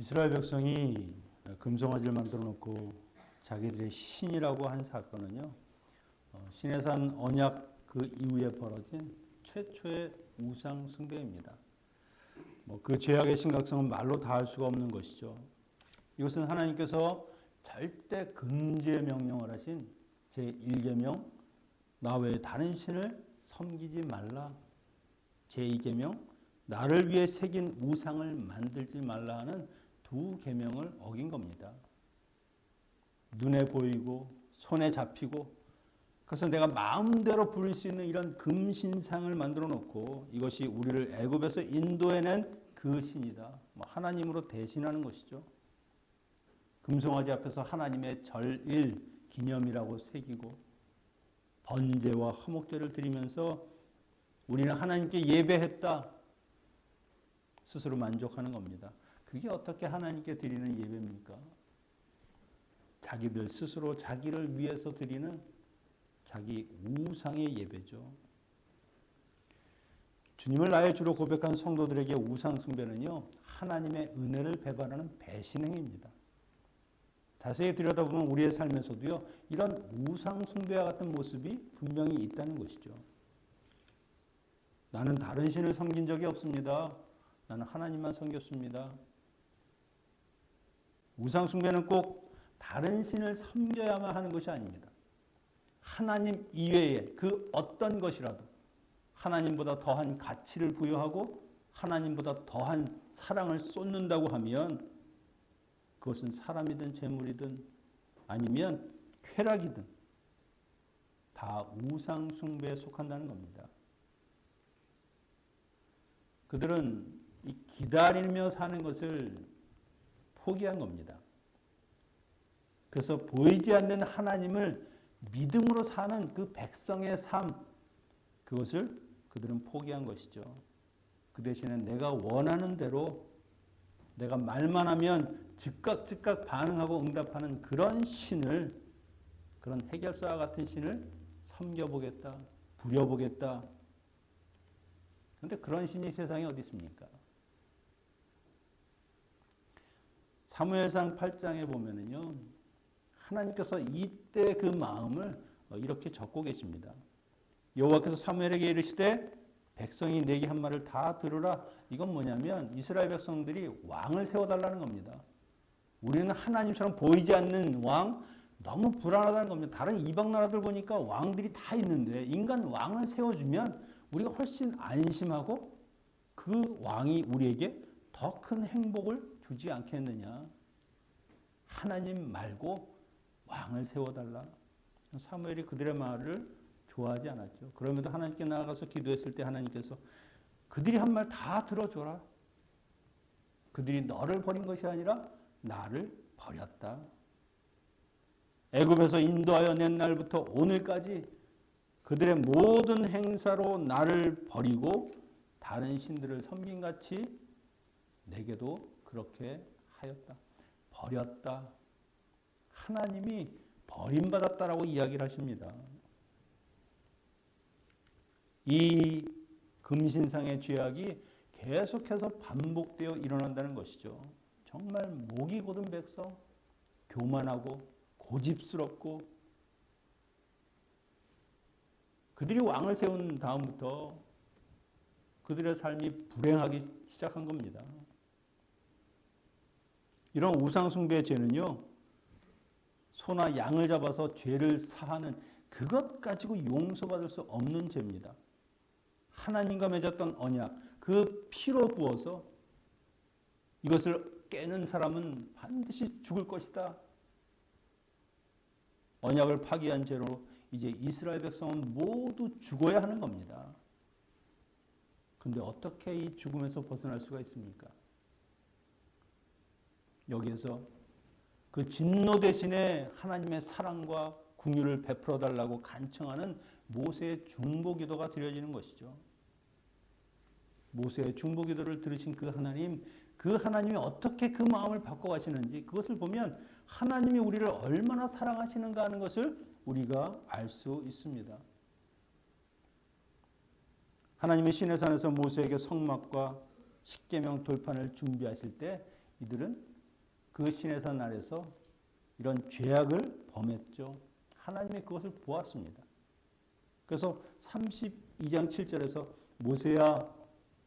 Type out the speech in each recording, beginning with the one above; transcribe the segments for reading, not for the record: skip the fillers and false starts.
이스라엘 백성이 금송아지를 만들어 놓고 자기들의 신이라고 한 사건은요, 시내산 언약 그 이후에 벌어진 최초의 우상 숭배입니다. 그 죄악의 심각성은 말로 다할 수가 없는 것이죠. 이것은 하나님께서 절대 금지의 명령을 하신 제1계명, 나 외에 다른 신을 섬기지 말라. 제2계명, 나를 위해 새긴 우상을 만들지 말라 하는 두 계명을 어긴 겁니다. 눈에 보이고 손에 잡히고 그래서 내가 마음대로 부릴 수 있는 이런 금신상을 만들어 놓고 이것이 우리를 애굽에서 인도해낸 그 신이다. 하나님으로 대신하는 것이죠. 금송아지 앞에서 하나님의 절일 기념이라고 새기고 번제와 화목제를 드리면서 우리는 하나님께 예배했다. 스스로 만족하는 겁니다. 그게 어떻게 하나님께 드리는 예배입니까? 자기들 스스로 자기를 위해서 드리는 자기 우상의 예배죠. 주님을 나의 주로 고백한 성도들에게 우상 숭배는요, 하나님의 은혜를 배반하는 배신행위입니다. 자세히 들여다보면 우리의 삶에서도요, 이런 우상 숭배와 같은 모습이 분명히 있다는 것이죠. 나는 다른 신을 섬긴 적이 없습니다. 나는 하나님만 섬겼습니다. 우상 숭배는 꼭 다른 신을 섬겨야만 하는 것이 아닙니다. 하나님 이외의 그 어떤 것이라도 하나님보다 더한 가치를 부여하고 하나님보다 더한 사랑을 쏟는다고 하면 그것은 사람이든 재물이든 아니면 쾌락이든 다 우상 숭배에 속한다는 겁니다. 그들은 이 기다리며 사는 것을 포기한 겁니다. 그래서 보이지 않는 하나님을 믿음으로 사는 그 백성의 삶, 그것을 그들은 포기한 것이죠. 그 대신에 내가 원하는 대로 내가 말만 하면 즉각 반응하고 응답하는 그런 신을, 그런 해결사와 같은 신을 섬겨보겠다, 부려보겠다. 그런데 그런 신이 세상에 어디 있습니까? 사무엘상 8장에 보면은요, 하나님께서 이때 그 마음을 이렇게 적고 계십니다. 여호와께서 사무엘에게 이르시되 백성이 내게 한 말을 다 들으라. 이건 뭐냐면 이스라엘 백성들이 왕을 세워달라는 겁니다. 우리는 하나님처럼 보이지 않는 왕, 너무 불안하다는 겁니다. 다른 이방 나라들 보니까 왕들이 다 있는데 인간 왕을 세워주면 우리가 훨씬 안심하고 그 왕이 우리에게 더 큰 행복을 주지 않겠느냐. 하나님 말고 왕을 세워달라. 사무엘이 그들의 말을 좋아하지 않았죠. 그럼에도 하나님께 나아가서 기도했을 때 하나님께서 그들이 한 말 다 들어줘라. 그들이 너를 버린 것이 아니라 나를 버렸다. 애굽에서 인도하여 낸 날부터 오늘까지 그들의 모든 행사로 나를 버리고 다른 신들을 섬긴같이 내게도 그렇게 하였다. 버렸다. 하나님이 버림받았다라고 이야기를 하십니다. 이 금신상의 죄악이 계속해서 반복되어 일어난다는 것이죠. 정말 목이 곧은 백성, 교만하고 고집스럽고 그들이 왕을 세운 다음부터 그들의 삶이 불행하기 시작한 겁니다. 이런 우상숭배의 죄는요, 소나 양을 잡아서 죄를 사하는 그것 가지고 용서받을 수 없는 죄입니다. 하나님과 맺었던 언약, 그 피로 부어서 이것을 깨는 사람은 반드시 죽을 것이다. 언약을 파기한 죄로 이제 이스라엘 백성은 모두 죽어야 하는 겁니다. 그런데 어떻게 이 죽음에서 벗어날 수가 있습니까? 여기에서 그 진노 대신에 하나님의 사랑과 긍휼을 베풀어 달라고 간청하는 모세의 중보기도가 드려지는 것이죠. 모세의 중보기도를 들으신 그 하나님이 어떻게 그 마음을 바꿔가시는지 그것을 보면 하나님이 우리를 얼마나 사랑하시는가 하는 것을 우리가 알 수 있습니다. 하나님이 시내산에서 모세에게 성막과 십계명 돌판을 준비하실 때 이들은 그 시내산 아래서 이런 죄악을 범했죠. 하나님이 그것을 보았습니다. 그래서 32장 7절에서 모세야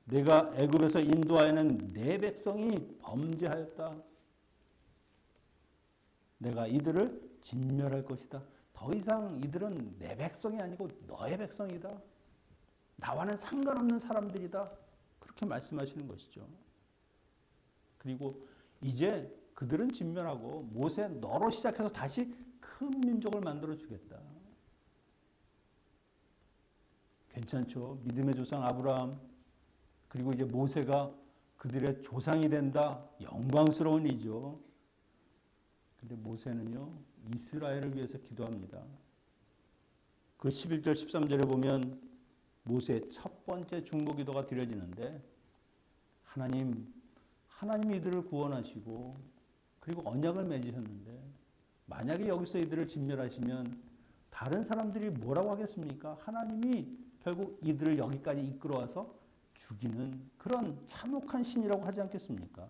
내가 애굽에서 인도하여는 내 백성이 범죄하였다. 내가 이들을 진멸할 것이다. 더 이상 이들은 내 백성이 아니고 너의 백성이다. 나와는 상관없는 사람들이다. 그렇게 말씀하시는 것이죠. 그리고 이제 그들은 진멸하고 모세 너로 시작해서 다시 큰 민족을 만들어 주겠다. 괜찮죠? 믿음의 조상 아브라함 그리고 이제 모세가 그들의 조상이 된다. 영광스러운 일이죠. 근데 모세는요, 이스라엘을 위해서 기도합니다. 그 11절, 13절에 보면 모세의 첫 번째 중보 기도가 드려지는데 하나님이 이들을 구원하시고 그리고 언약을 맺으셨는데 만약에 여기서 이들을 진멸하시면 다른 사람들이 뭐라고 하겠습니까? 하나님이 결국 이들을 여기까지 이끌어와서 죽이는 그런 참혹한 신이라고 하지 않겠습니까?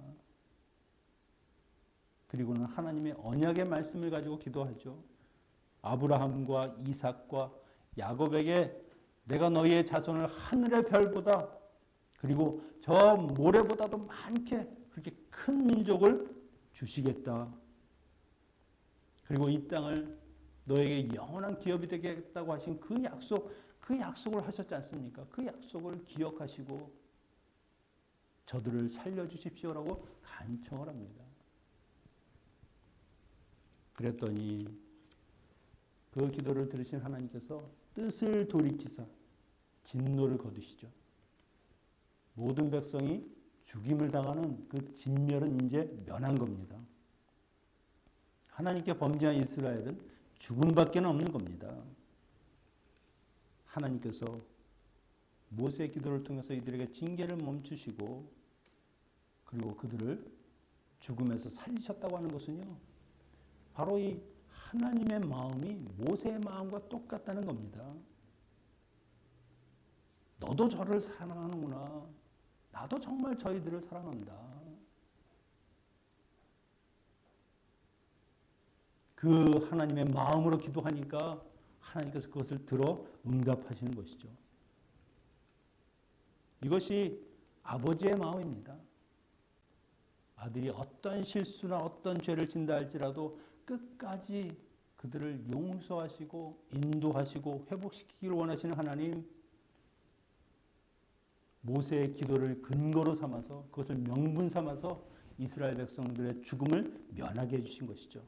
그리고는 하나님의 언약의 말씀을 가지고 기도하죠. 아브라함과 이삭과 야곱에게 내가 너희의 자손을 하늘의 별보다 그리고 저 모래보다도 많게 그렇게 큰 민족을 주시겠다. 그리고 이 땅을 너에게 영원한 기업이 되겠다고 하신 그 약속을 하셨지 않습니까? 그 약속을 기억하시고 저들을 살려주십시오라고 간청을 합니다. 그랬더니 그 기도를 들으신 하나님께서 뜻을 돌이키사 진노를 거두시죠. 모든 백성이 죽임을 당하는 그 진멸은 이제 면한 겁니다. 하나님께 범죄한 이스라엘은 죽음밖에 없는 겁니다. 하나님께서 모세의 기도를 통해서 이들에게 징계를 멈추시고 그리고 그들을 죽음에서 살리셨다고 하는 것은요. 바로 이 하나님의 마음이 모세의 마음과 똑같다는 겁니다. 너도 저를 사랑하는구나. 나도 정말 저희들을 사랑한다. 그 하나님의 마음으로 기도하니까 하나님께서 그것을 들어 응답하시는 것이죠. 이것이 아버지의 마음입니다. 아들이 어떤 실수나 어떤 죄를 진다 할지라도 끝까지 그들을 용서하시고 인도하시고 회복시키기를 원하시는 하나님, 모세의 기도를 근거로 삼아서 그것을 명분 삼아서 이스라엘 백성들의 죽음을 면하게 해주신 것이죠.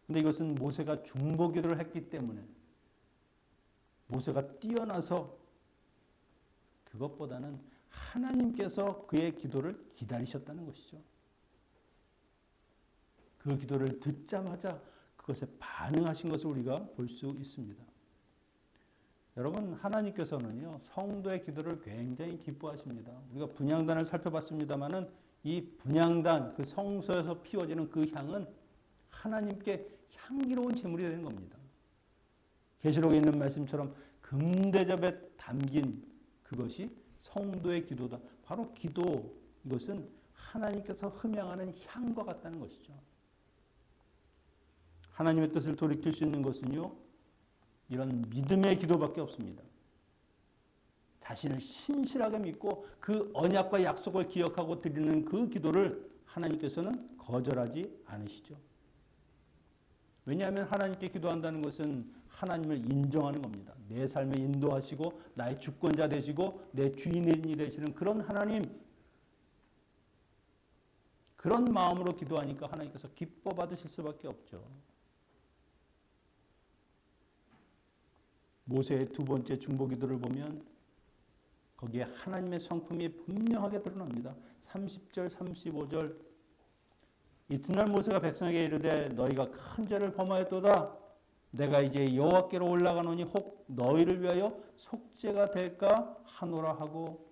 그런데 이것은 모세가 중보 기도를 했기 때문에 모세가 뛰어나서 그것보다는 하나님께서 그의 기도를 기다리셨다는 것이죠. 그 기도를 듣자마자 그것에 반응하신 것을 우리가 볼 수 있습니다. 여러분, 하나님께서는요, 성도의 기도를 굉장히 기뻐하십니다. 우리가 분향단을 살펴봤습니다마는 이 분향단, 그 성소에서 피워지는 그 향은 하나님께 향기로운 제물이 되는 겁니다. 계시록에 있는 말씀처럼 금대접에 담긴 그것이 성도의 기도다. 바로 기도, 이것은 하나님께서 흠양하는 향과 같다는 것이죠. 하나님의 뜻을 돌이킬 수 있는 것은요, 이런 믿음의 기도밖에 없습니다. 자신을 신실하게 믿고 그 언약과 약속을 기억하고 드리는 그 기도를 하나님께서는 거절하지 않으시죠. 왜냐하면 하나님께 기도한다는 것은 하나님을 인정하는 겁니다. 내 삶을 인도하시고 나의 주권자 되시고 내 주인이 되시는 그런 하나님, 그런 마음으로 기도하니까 하나님께서 기뻐 받으실 수밖에 없죠. 모세의 두 번째 중보 기도를 보면 거기에 하나님의 성품이 분명하게 드러납니다. 30절, 35절. 이튿날 모세가 백성에게 이르되 너희가 큰 죄를 범하였도다. 내가 이제 여호와께로 올라가노니 혹 너희를 위하여 속죄가 될까 하노라 하고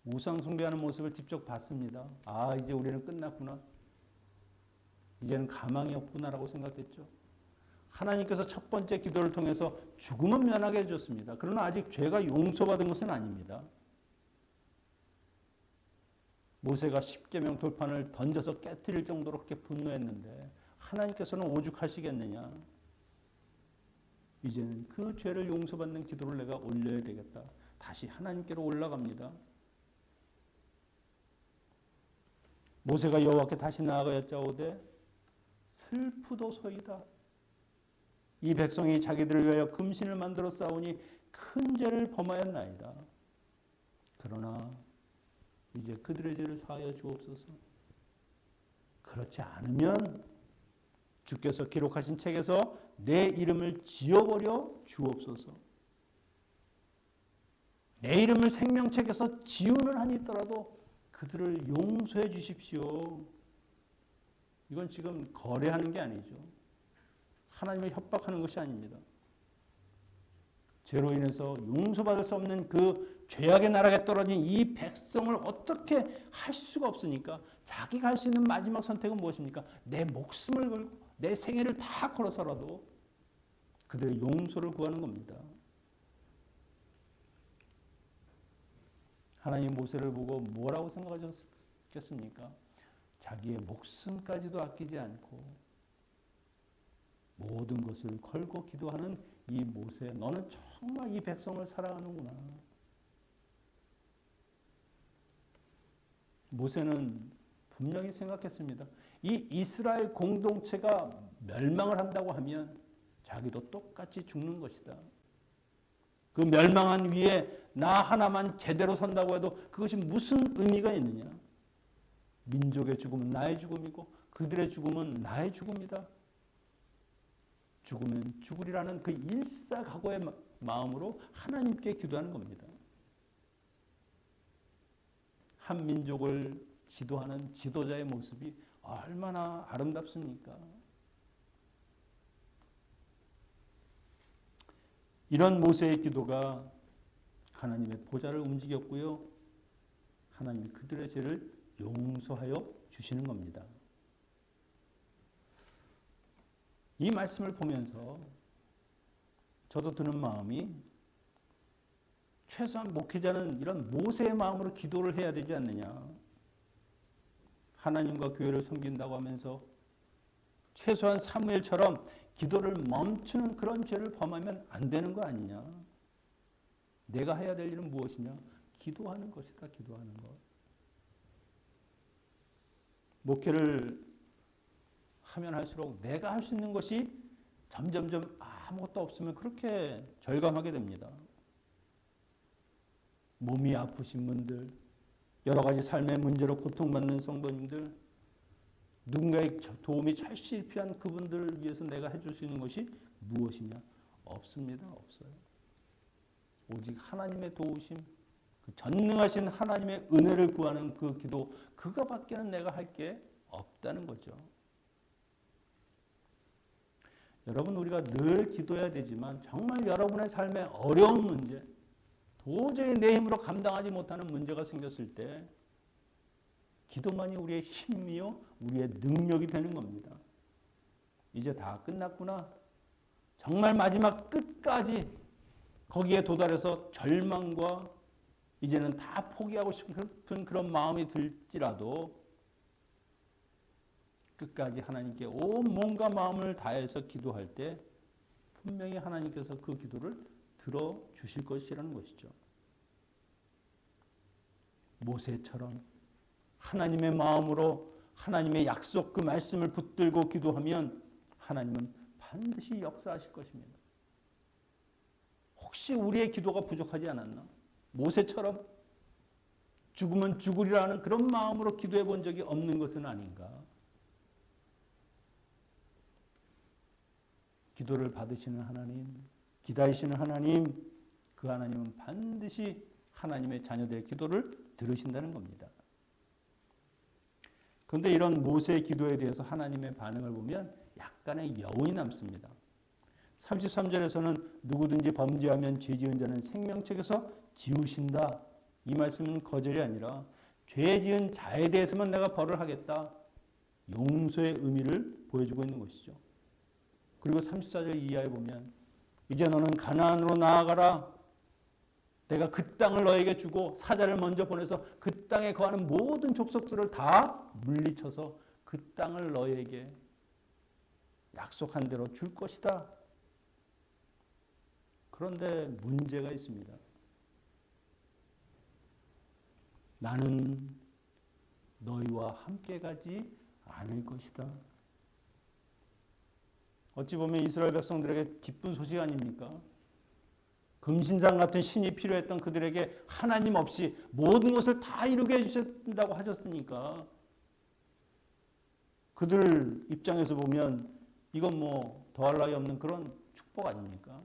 우상 숭배하는 모습을 직접 봤습니다. 아, 이제 우리는 끝났구나. 이제는 가망이 없구나라고 생각했죠. 하나님께서 첫 번째 기도를 통해서 죽음은 면하게 해줬습니다. 그러나 아직 죄가 용서받은 것은 아닙니다. 모세가 십계명 돌판을 던져서 깨트릴 정도로 그렇게 분노했는데 하나님께서는 오죽하시겠느냐. 이제는 그 죄를 용서받는 기도를 내가 올려야 되겠다. 다시 하나님께로 올라갑니다. 모세가 여호와께 다시 나아가 여짜오되 슬프도소이다. 이 백성이 자기들을 위하여 금신을 만들어 싸우니 큰 죄를 범하였나이다. 그러나 이제 그들의 죄를 사하여 주옵소서. 그렇지 않으면 주께서 기록하신 책에서 내 이름을 지워버려 주옵소서. 내 이름을 생명책에서 지우는 한이 있더라도 그들을 용서해 주십시오. 이건 지금 거래하는 게 아니죠. 하나님을 협박하는 것이 아닙니다. 죄로 인해서 용서받을 수 없는 그 죄악의 나락에 떨어진 이 백성을 어떻게 할 수가 없으니까 자기가 할 수 있는 마지막 선택은 무엇입니까? 내 목숨을 걸고 내 생애를 다 걸어서라도 그들의 용서를 구하는 겁니다. 하나님 모세를 보고 뭐라고 생각하셨겠습니까? 자기의 목숨까지도 아끼지 않고 모든 것을 걸고 기도하는 이 모세, 너는 정말 이 백성을 사랑하는구나. 모세는 분명히 생각했습니다. 이 이스라엘 공동체가 멸망을 한다고 하면 자기도 똑같이 죽는 것이다. 그 멸망한 위에 나 하나만 제대로 선다고 해도 그것이 무슨 의미가 있느냐. 민족의 죽음은 나의 죽음이고 그들의 죽음은 나의 죽음이다. 죽으면 죽으리라는 그 일사각오의 마음으로 하나님께 기도하는 겁니다. 한 민족을 지도하는 지도자의 모습이 얼마나 아름답습니까? 이런 모세의 기도가 하나님의 보좌를 움직였고요. 하나님이 그들의 죄를 용서하여 주시는 겁니다. 이 말씀을 보면서 저도 드는 마음이 최소한 목회자는 이런 모세의 마음으로 기도를 해야 되지 않느냐. 하나님과 교회를 섬긴다고 하면서 최소한 사무엘처럼 기도를 멈추는 그런 죄를 범하면 안 되는 거 아니냐. 내가 해야 될 일은 무엇이냐. 기도하는 것이다. 기도하는 것. 목회를 하면 할수록 내가 할 수 있는 것이 점점점 아무것도 없으면 그렇게 절감하게 됩니다. 몸이 아프신 분들, 여러 가지 삶의 문제로 고통받는 성도님들, 누군가의 도움이 절실필요한 그분들을 위해서 내가 해줄 수 있는 것이 무엇이냐? 없습니다. 없어요. 오직 하나님의 도우심, 그 전능하신 하나님의 은혜를 구하는 그 기도, 그거밖에는 내가 할 게 없다는 거죠. 여러분, 우리가 늘 기도해야 되지만 정말 여러분의 삶에 어려운 문제, 도저히 내 힘으로 감당하지 못하는 문제가 생겼을 때 기도만이 우리의 힘이요, 우리의 능력이 되는 겁니다. 이제 다 끝났구나. 정말 마지막 끝까지 거기에 도달해서 절망과 이제는 다 포기하고 싶은 그런 마음이 들지라도 끝까지 하나님께 온 몸과 마음을 다해서 기도할 때 분명히 하나님께서 그 기도를 들어주실 것이라는 것이죠. 모세처럼 하나님의 마음으로 하나님의 약속 그 말씀을 붙들고 기도하면 하나님은 반드시 역사하실 것입니다. 혹시 우리의 기도가 부족하지 않았나? 모세처럼 죽으면 죽으리라는 그런 마음으로 기도해 본 적이 없는 것은 아닌가? 기도를 받으시는 하나님, 기다리시는 하나님, 그 하나님은 반드시 하나님의 자녀들의 기도를 들으신다는 겁니다. 그런데 이런 모세의 기도에 대해서 하나님의 반응을 보면 약간의 여운이 남습니다. 33절에서는 누구든지 범죄하면 죄지은 자는 생명책에서 지우신다. 이 말씀은 거절이 아니라 죄지은 자에 대해서만 내가 벌을 하겠다. 용서의 의미를 보여주고 있는 것이죠. 그리고 34절 이하에 보면 이제 너는 가나안으로 나아가라. 내가 그 땅을 너에게 주고 사자를 먼저 보내서 그 땅에 거하는 모든 족속들을 다 물리쳐서 그 땅을 너에게 약속한 대로 줄 것이다. 그런데 문제가 있습니다. 나는 너희와 함께 가지 않을 것이다. 어찌 보면 이스라엘 백성들에게 기쁜 소식 아닙니까? 금신상 같은 신이 필요했던 그들에게 하나님 없이 모든 것을 다 이루게 해주신다고 하셨으니까 그들 입장에서 보면 이건 뭐 더할 나위 없는 그런 축복 아닙니까?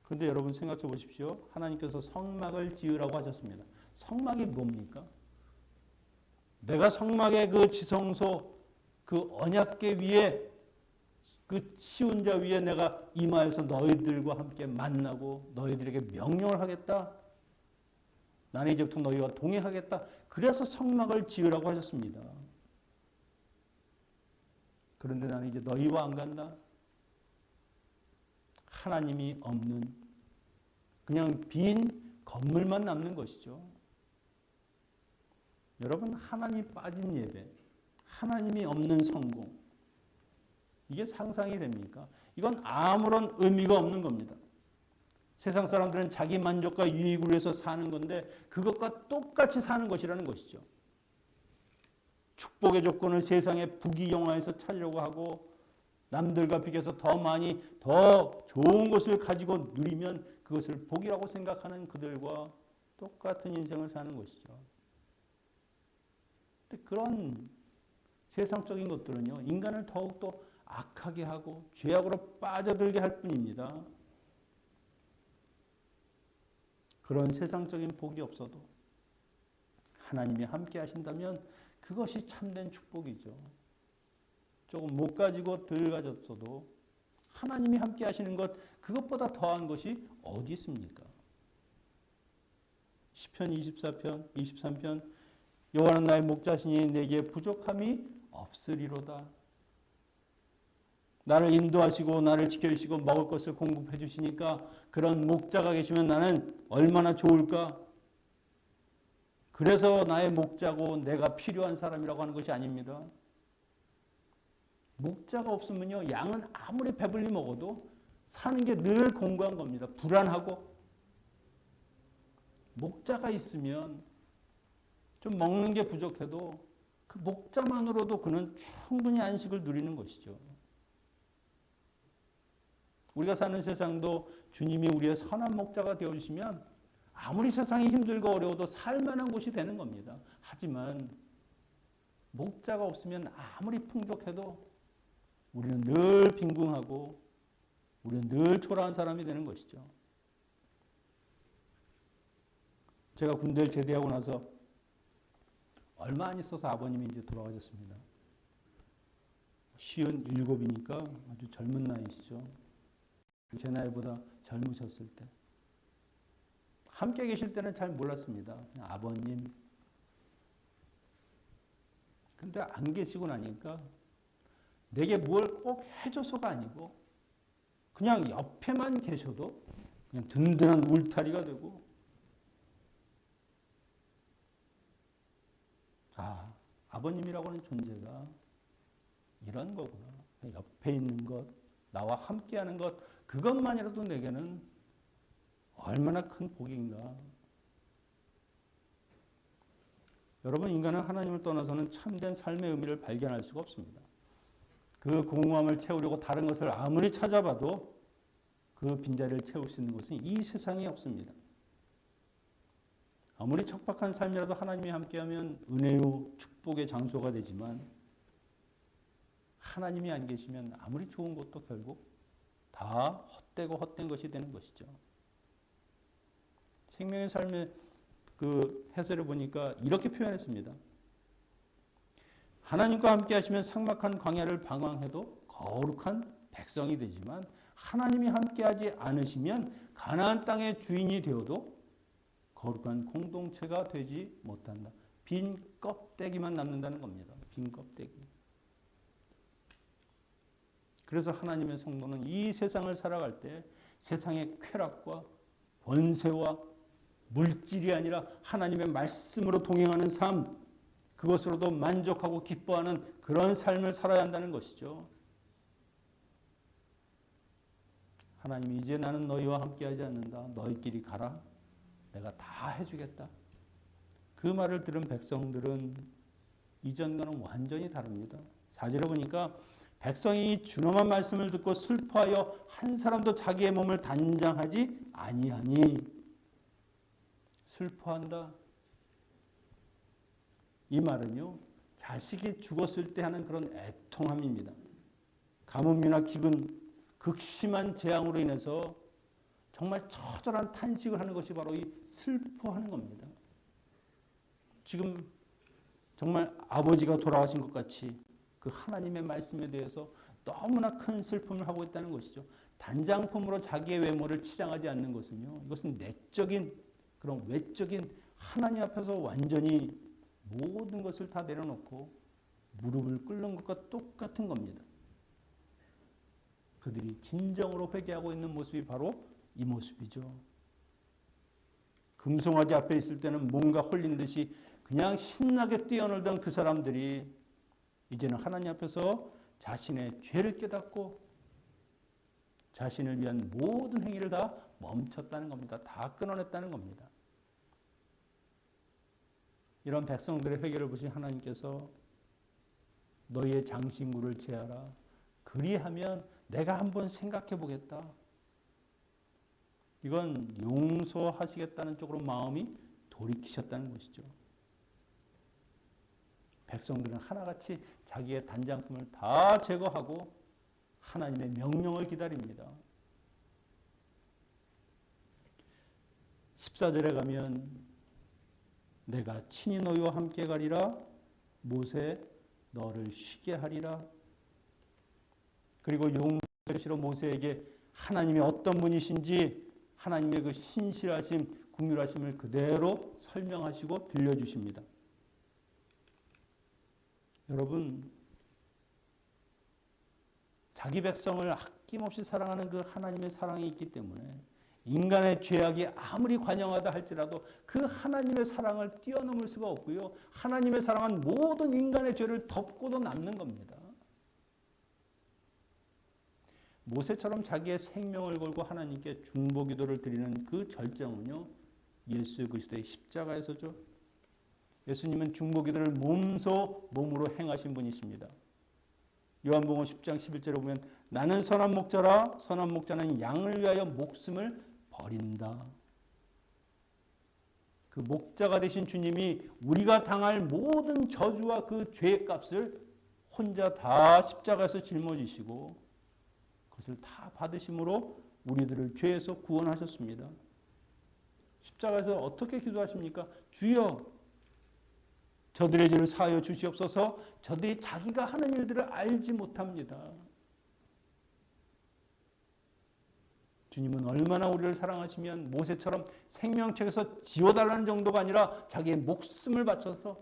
그런데 여러분 생각해 보십시오. 하나님께서 성막을 지으라고 하셨습니다. 성막이 뭡니까? 내가 성막의 그 지성소, 그 언약궤 위에 그 시운 자 위에 내가 임하여서 너희들과 함께 만나고 너희들에게 명령을 하겠다. 나는 이제부터 너희와 동행하겠다. 그래서 성막을 지으라고 하셨습니다. 그런데 나는 이제 너희와 안 간다. 하나님이 없는 그냥 빈 건물만 남는 것이죠. 여러분, 하나님이 빠진 예배, 하나님이 없는 성공, 이게 상상이 됩니까? 이건 아무런 의미가 없는 겁니다. 세상 사람들은 자기 만족과 유익을 위해서 사는 건데 그것과 똑같이 사는 것이라는 것이죠. 축복의 조건을 세상의 부귀영화에서 찾으려고 하고 남들과 비교해서 더 많이 더 좋은 것을 가지고 누리면 그것을 복이라고 생각하는 그들과 똑같은 인생을 사는 것이죠. 근데 그런 세상적인 것들은요, 인간을 더욱더 악하게 하고 죄악으로 빠져들게 할 뿐입니다. 그런 세상적인 복이 없어도 하나님이 함께 하신다면 그것이 참된 축복이죠. 조금 못 가지고 덜 가졌어도 하나님이 함께 하시는 것, 그것보다 더한 것이 어디 있습니까? 시편 24편, 23편, 여호와는 나의 목자시니 내게 부족함이 없으리로다. 나를 인도하시고 나를 지켜주시고 먹을 것을 공급해 주시니까 그런 목자가 계시면 나는 얼마나 좋을까? 그래서 나의 목자고 내가 필요한 사람이라고 하는 것이 아닙니다. 목자가 없으면요, 양은 아무리 배불리 먹어도 사는 게 늘 공고한 겁니다. 불안하고. 목자가 있으면 좀 먹는 게 부족해도 그 목자만으로도 그는 충분히 안식을 누리는 것이죠. 우리가 사는 세상도 주님이 우리의 선한 목자가 되어주시면 아무리 세상이 힘들고 어려워도 살만한 곳이 되는 겁니다. 하지만 목자가 없으면 아무리 풍족해도 우리는 늘 빈궁하고 우리는 늘 초라한 사람이 되는 것이죠. 제가 군대를 제대하고 나서 얼마 안 있어서 아버님이 이제 돌아가셨습니다. 57이니까 아주 젊은 나이시죠. 제 나이보다 젊으셨을 때. 함께 계실 때는 잘 몰랐습니다. 그냥 아버님. 근데 안 계시고 나니까 내게 뭘 꼭 해줘서가 아니고 그냥 옆에만 계셔도 그냥 든든한 울타리가 되고, 아, 아버님이라고 하는 존재가 이런 거구나. 옆에 있는 것, 나와 함께하는 것, 그것만이라도 내게는 얼마나 큰 복인가. 여러분, 인간은 하나님을 떠나서는 참된 삶의 의미를 발견할 수가 없습니다. 그 공허함을 채우려고 다른 것을 아무리 찾아봐도 그 빈자리를 채울 수 있는 곳은 이 세상에 없습니다. 아무리 척박한 삶이라도 하나님이 함께하면 은혜요 축복의 장소가 되지만 하나님이 안 계시면 아무리 좋은 것도 결국 다 헛되고 헛된 것이 되는 것이죠. 생명의 삶의 그 해설을 보니까 이렇게 표현했습니다. 하나님과 함께 하시면 삭막한 광야를 방황해도 거룩한 백성이 되지만 하나님이 함께하지 않으시면 가나안 땅의 주인이 되어도 거룩한 공동체가 되지 못한다. 빈 껍데기만 남는다는 겁니다. 빈 껍데기. 그래서 하나님의 성도는 이 세상을 살아갈 때 세상의 쾌락과 권세와 물질이 아니라 하나님의 말씀으로 동행하는 삶, 그것으로도 만족하고 기뻐하는 그런 삶을 살아야 한다는 것이죠. 하나님이 이제 나는 너희와 함께하지 않는다. 너희끼리 가라. 내가 다 해주겠다. 그 말을 들은 백성들은 이전과는 완전히 다릅니다. 4절에 보니까 백성이 준엄한 말씀을 듣고 슬퍼하여 한 사람도 자기의 몸을 단장하지 아니하니. 슬퍼한다. 이 말은요, 자식이 죽었을 때 하는 그런 애통함입니다. 가뭄이나 기근, 극심한 재앙으로 인해서 정말 처절한 탄식을 하는 것이 바로 이 슬퍼하는 겁니다. 지금 정말 아버지가 돌아가신 것 같이 그 하나님의 말씀에 대해서 너무나 큰 슬픔을 하고 있다는 것이죠. 단장품으로 자기의 외모를 치장하지 않는 것은요, 이것은 내적인 그런 외적인 하나님 앞에서 완전히 모든 것을 다 내려놓고 무릎을 꿇는 것과 똑같은 겁니다. 그들이 진정으로 회개하고 있는 모습이 바로 이 모습이죠. 금송아지 앞에 있을 때는 뭔가 홀린 듯이 그냥 신나게 뛰어놀던 그 사람들이 이제는 하나님 앞에서 자신의 죄를 깨닫고 자신을 위한 모든 행위를 다 멈췄다는 겁니다. 다 끊어냈다는 겁니다. 이런 백성들의 회개를 보신 하나님께서 너희의 장신구를 제하라. 그리하면 내가 한번 생각해 보겠다. 이건 용서하시겠다는 쪽으로 마음이 돌이키셨다는 것이죠. 백성들은 하나같이 자기의 단장품을 다 제거하고 하나님의 명령을 기다립니다. 14절에 가면 내가 친히 너희와 함께 가리라. 모세 너를 쉬게 하리라. 그리고 용서시로 모세에게 하나님이 어떤 분이신지 하나님의 그 신실하심, 긍휼하심을 그대로 설명하시고 들려주십니다. 여러분, 자기 백성을 아낌없이 사랑하는 그 하나님의 사랑이 있기 때문에 인간의 죄악이 아무리 관영하다 할지라도 그 하나님의 사랑을 뛰어넘을 수가 없고요. 하나님의 사랑은 모든 인간의 죄를 덮고도 남는 겁니다. 모세처럼 자기의 생명을 걸고 하나님께 중보기도를 드리는 그 절정은요, 예수 그리스도의 십자가에서죠. 예수님은 중보기도를 몸으로 행하신 분이십니다. 요한복음 10장 11절에 보면 나는 선한 목자라. 선한 목자는 양을 위하여 목숨을 버린다. 그 목자가 되신 주님이 우리가 당할 모든 저주와 그 죄의 값을 혼자 다 십자가에서 짊어지시고 그것을 다 받으심으로 우리들을 죄에서 구원하셨습니다. 십자가에서 어떻게 기도하십니까? 주여 저들의 죄를 사하여 주시옵소서. 저들이 자기가 하는 일들을 알지 못합니다. 주님은 얼마나 우리를 사랑하시면 모세처럼 생명책에서 지워달라는 정도가 아니라 자기의 목숨을 바쳐서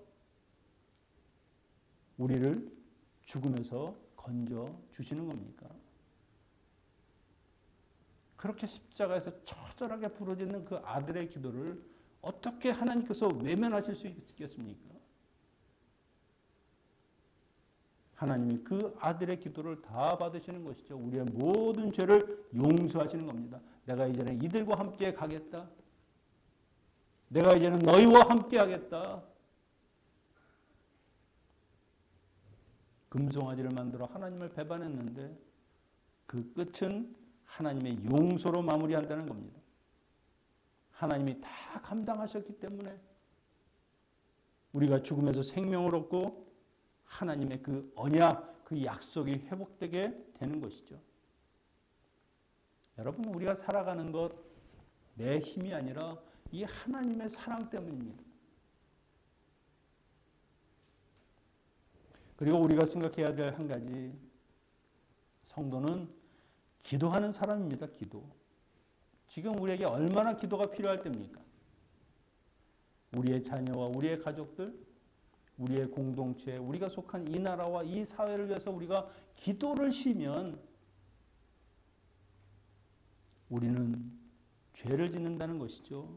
우리를 죽음에서 건져 주시는 겁니까? 그렇게 십자가에서 처절하게 부러지는 그 아들의 기도를 어떻게 하나님께서 외면하실 수 있겠습니까? 하나님이 그 아들의 기도를 다 받으시는 것이죠. 우리의 모든 죄를 용서하시는 겁니다. 내가 이제는 이들과 함께 가겠다. 내가 이제는 너희와 함께 하겠다. 금송아지를 만들어 하나님을 배반했는데 그 끝은 하나님의 용서로 마무리한다는 겁니다. 하나님이 다 감당하셨기 때문에 우리가 죽음에서 생명을 얻고 하나님의 그 언약, 그 약속이 회복되게 되는 것이죠. 여러분, 우리가 살아가는 것 내 힘이 아니라 이 하나님의 사랑 때문입니다. 그리고 우리가 생각해야 될 한 가지, 성도는 기도하는 사람입니다. 기도. 지금 우리에게 얼마나 기도가 필요할 때입니까? 우리의 자녀와 우리의 가족들, 우리의 공동체, 우리가 속한 이 나라와 이 사회를 위해서 우리가 기도를 쉬면 우리는 죄를 짓는다는 것이죠.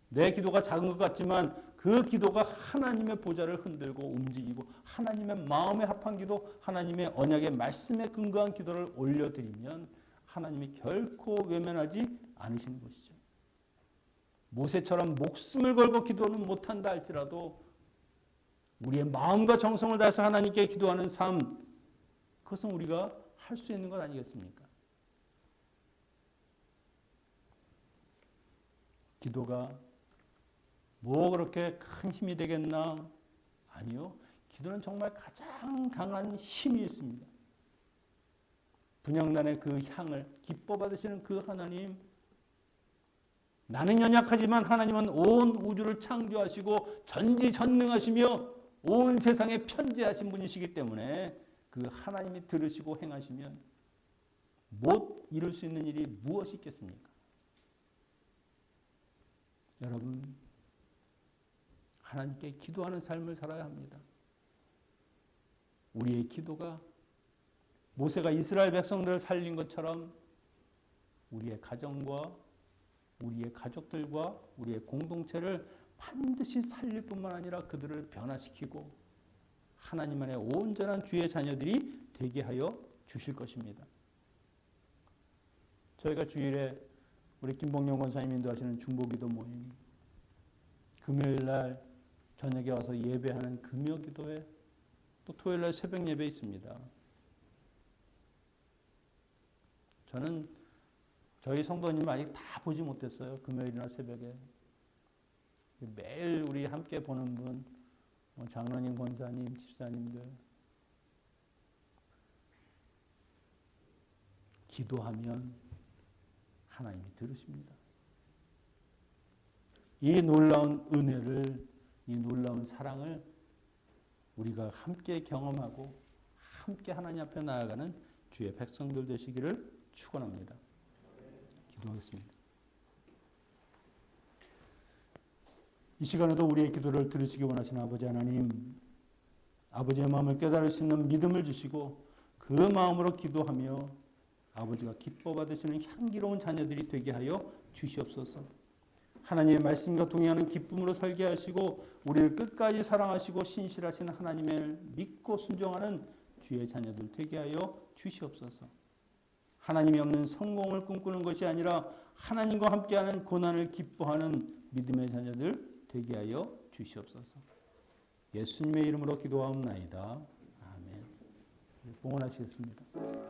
내 기도가 작은 것 같지만 그 기도가 하나님의 보좌를 흔들고 움직이고 하나님의 마음에 합한 기도, 하나님의 언약의 말씀에 근거한 기도를 올려드리면 하나님이 결코 외면하지 않으시는 것이죠. 모세처럼 목숨을 걸고 기도는 못한다 할지라도 우리의 마음과 정성을 다해서 하나님께 기도하는 삶, 그것은 우리가 할 수 있는 것 아니겠습니까? 기도가 뭐 그렇게 큰 힘이 되겠나? 아니요. 기도는 정말 가장 강한 힘이 있습니다. 분향단의 그 향을 기뻐 받으시는 그 하나님, 나는 연약하지만 하나님은 온 우주를 창조하시고 전지전능하시며 온 세상에 편재하신 분이시기 때문에 그 하나님이 들으시고 행하시면 못 이룰 수 있는 일이 무엇이 있겠습니까? 여러분, 하나님께 기도하는 삶을 살아야 합니다. 우리의 기도가 모세가 이스라엘 백성들을 살린 것처럼 우리의 가정과 우리의 가족들과 우리의 공동체를 반드시 살릴 뿐만 아니라 그들을 변화시키고 하나님 안에 온전한 주의 자녀들이 되게 하여 주실 것입니다. 저희가 주일에 우리 김봉영 권사님 인도하시는 중보기도 모임, 금요일날 저녁에 와서 예배하는 금요기도회, 또 토요일날 새벽 예배 있습니다. 저는 저희 성도님 아직 다 보지 못했어요. 금요일이나 새벽에. 매일 우리 함께 보는 분, 장로님, 권사님, 집사님들 기도하면 하나님이 들으십니다. 이 놀라운 은혜를, 이 놀라운 사랑을 우리가 함께 경험하고 함께 하나님 앞에 나아가는 주의 백성들 되시기를 축원합니다. 기도하겠습니다. 이 시간에도 우리의 기도를 들으시기 원하시는 아버지 하나님, 아버지의 마음을 깨달을 수 있는 믿음을 주시고 그 마음으로 기도하며 아버지가 기뻐 받으시는 향기로운 자녀들이 되게 하여 주시옵소서. 하나님의 말씀과 동의하는 기쁨으로 살게 하시고 우리를 끝까지 사랑하시고 신실하신 하나님을 믿고 순종하는 주의 자녀들 되게 하여 주시옵소서. 하나님이 없는 성공을 꿈꾸는 것이 아니라 하나님과 함께하는 고난을 기뻐하는 믿음의 자녀들 되게 하여 주시옵소서. 예수님의 이름으로 기도하옵나이다. 아멘. 봉헌하시겠습니다.